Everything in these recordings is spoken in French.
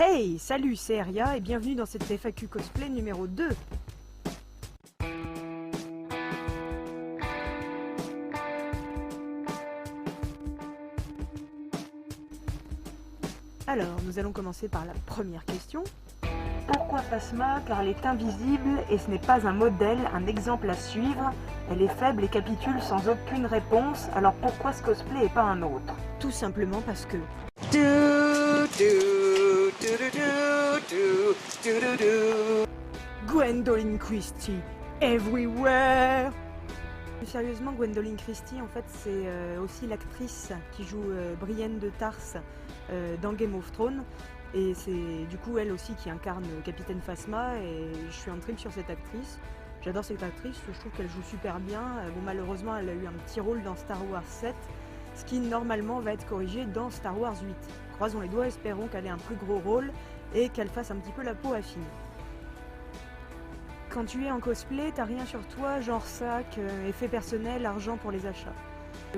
Hey, salut, c'est Eria et bienvenue dans cette FAQ cosplay numéro 2. Alors, nous allons commencer par la première question. Pourquoi Phasma? Car elle est invisible et ce n'est pas un modèle, un exemple à suivre. Elle est faible et capitule sans aucune réponse, alors pourquoi ce cosplay et pas un autre? Tout simplement parce que... Gwendoline Christie, everywhere! Plus sérieusement, Gwendoline Christie, en fait, c'est aussi l'actrice qui joue Brienne de Tarse dans Game of Thrones. Et c'est du coup elle aussi qui incarne Capitaine Phasma et je suis en trip sur cette actrice. J'adore cette actrice, je trouve qu'elle joue super bien. Bon, malheureusement, elle a eu un petit rôle dans Star Wars 7, ce qui normalement va être corrigé dans Star Wars 8. Croisons les doigts, espérons qu'elle ait un plus gros rôle et qu'elle fasse un petit peu la peau affine. Quand tu es en cosplay, t'as rien sur toi, genre sac, effets personnels, argent pour les achats.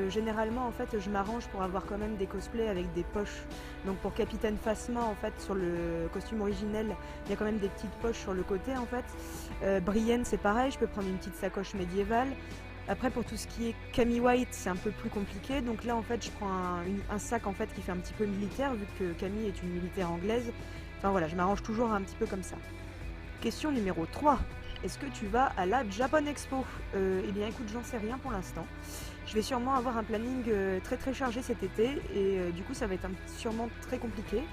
Généralement en fait je m'arrange pour avoir quand même des cosplays avec des poches. Donc pour Capitaine Phasma en fait sur le costume originel il y a quand même des petites poches sur le côté en fait. Brienne c'est pareil, je peux prendre une petite sacoche médiévale. Après pour tout ce qui est Cammy White c'est un peu plus compliqué, donc là en fait je prends un sac en fait qui fait un petit peu militaire vu que Cammy est une militaire anglaise. Enfin voilà, je m'arrange toujours un petit peu comme ça. Question numéro 3. Est-ce que tu vas à la Japan Expo? Eh bien écoute, j'en sais rien pour l'instant. Je vais sûrement avoir un planning très chargé cet été et du coup ça va être sûrement très compliqué.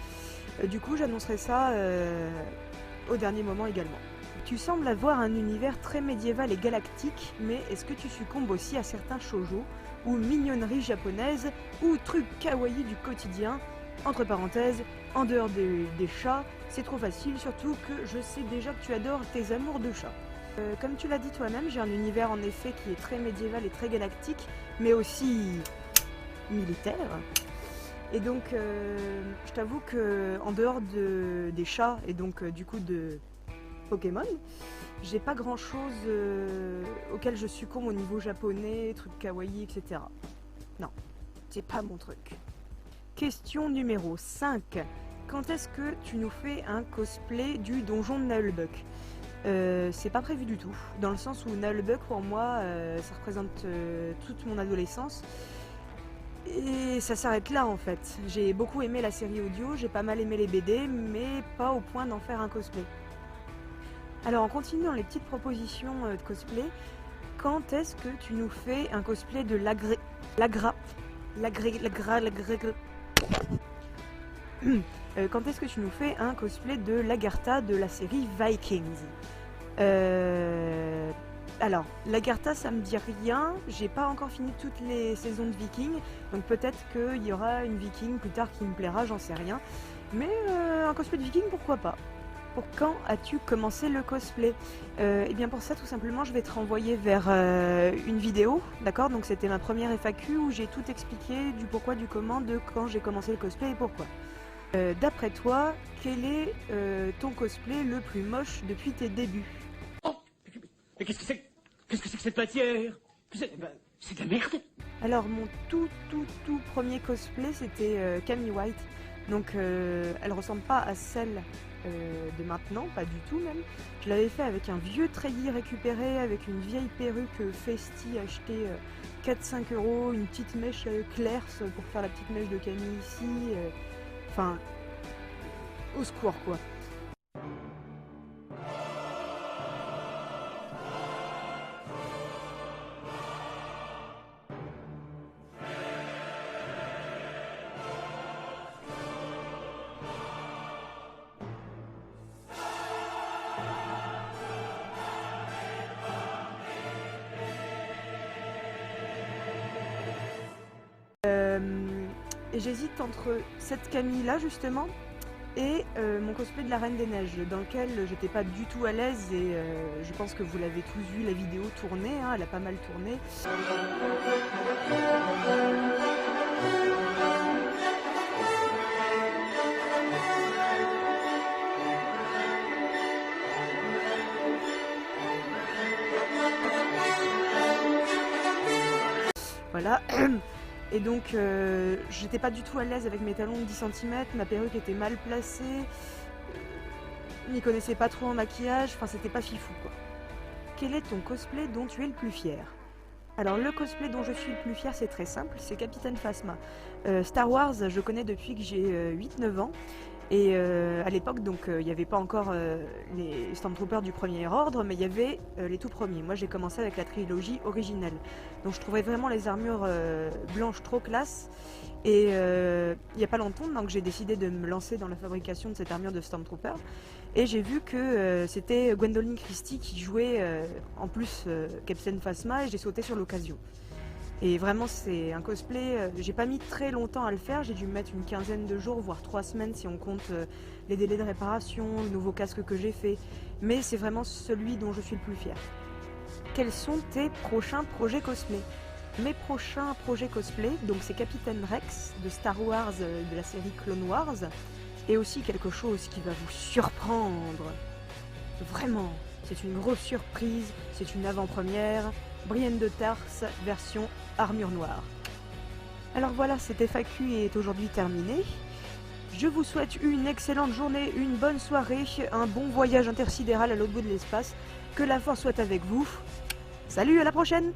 Du coup j'annoncerai ça au dernier moment également. Tu sembles avoir un univers très médiéval et galactique, mais est-ce que tu succombes aussi à certains shoujo ou mignonneries japonaises ou trucs kawaii du quotidien? Entre parenthèses, en dehors des chats, c'est trop facile, surtout que je sais déjà que tu adores tes amours de chats. Comme tu l'as dit toi-même, j'ai un univers en effet qui est très médiéval et très galactique, mais aussi militaire. Et donc, je t'avoue que en dehors des chats et donc du coup de Pokémon, j'ai pas grand-chose auquel je succombe au niveau japonais, trucs kawaii, etc. Non, c'est pas mon truc. Question numéro 5. Quand est-ce que tu nous fais un cosplay du donjon de Nullbuck? C'est pas prévu du tout, dans le sens où Nullbuck pour moi ça représente toute mon adolescence et ça s'arrête là en fait. J'ai beaucoup aimé la série audio, j'ai pas mal aimé les BD, mais pas au point d'en faire un cosplay. Alors on continue dans les petites propositions de cosplay. Quand est-ce que tu nous fais un cosplay de quand est-ce que tu nous fais un cosplay de Lagertha de la série Vikings? Alors, Lagertha ça me dit rien, j'ai pas encore fini toutes les saisons de Vikings, donc peut-être qu'il y aura une Viking plus tard qui me plaira, j'en sais rien. Mais un cosplay de Viking, pourquoi pas? Pour quand as-tu commencé le cosplay? Eh bien pour ça tout simplement je vais te renvoyer vers une vidéo, d'accord? Donc c'était ma première FAQ où j'ai tout expliqué du pourquoi, du comment, de quand j'ai commencé le cosplay et pourquoi. D'après toi, quel est ton cosplay le plus moche depuis tes débuts? Oh, mais qu'est-ce que c'est? Qu'est-ce que c'est que cette matière? C'est de la merde. Alors mon tout premier cosplay c'était Cammy White. Donc elle ressemble pas à celle de maintenant, pas du tout même. Je l'avais fait avec un vieux treillis récupéré, avec une vieille perruque Festi achetée 4-5 €, une petite mèche claire pour faire la petite mèche de Camille ici. Enfin, au secours quoi. Et j'hésite entre cette Camille là justement et mon cosplay de la Reine des Neiges dans lequel j'étais pas du tout à l'aise et je pense que vous l'avez tous vu la vidéo tourner, hein, elle a pas mal tourné. Voilà. Et donc j'étais pas du tout à l'aise avec mes talons de 10 cm, ma perruque était mal placée, je m'y connaissais pas trop en maquillage, enfin c'était pas fifou quoi. Quel est ton cosplay dont tu es le plus fier? Alors le cosplay dont je suis le plus fier c'est très simple, c'est Capitaine Phasma. Star Wars je connais depuis que j'ai 8-9 ans. Et à l'époque, donc, il n'y avait pas encore les Stormtroopers du premier ordre, mais il y avait les tout premiers. Moi, j'ai commencé avec la trilogie originelle. Donc, je trouvais vraiment les armures blanches trop classe. Et il n'y a pas longtemps, donc, j'ai décidé de me lancer dans la fabrication de cette armure de Stormtrooper. Et j'ai vu que c'était Gwendoline Christie qui jouait en plus Captain Phasma, et j'ai sauté sur l'occasion. Et vraiment c'est un cosplay, j'ai pas mis très longtemps à le faire, j'ai dû mettre une quinzaine de jours, voire 3 semaines si on compte les délais de réparation, le nouveau casque que j'ai fait. Mais c'est vraiment celui dont je suis le plus fier. Quels sont tes prochains projets cosplay? Mes prochains projets cosplay, donc c'est Capitaine Rex de Star Wars, de la série Clone Wars. Et aussi quelque chose qui va vous surprendre. Vraiment, c'est une grosse surprise, c'est une avant-première. Brienne de Tarse, version armure noire. Alors voilà, cette FAQ est aujourd'hui terminée. Je vous souhaite une excellente journée, une bonne soirée, un bon voyage intersidéral à l'autre bout de l'espace. Que la force soit avec vous. Salut, à la prochaine!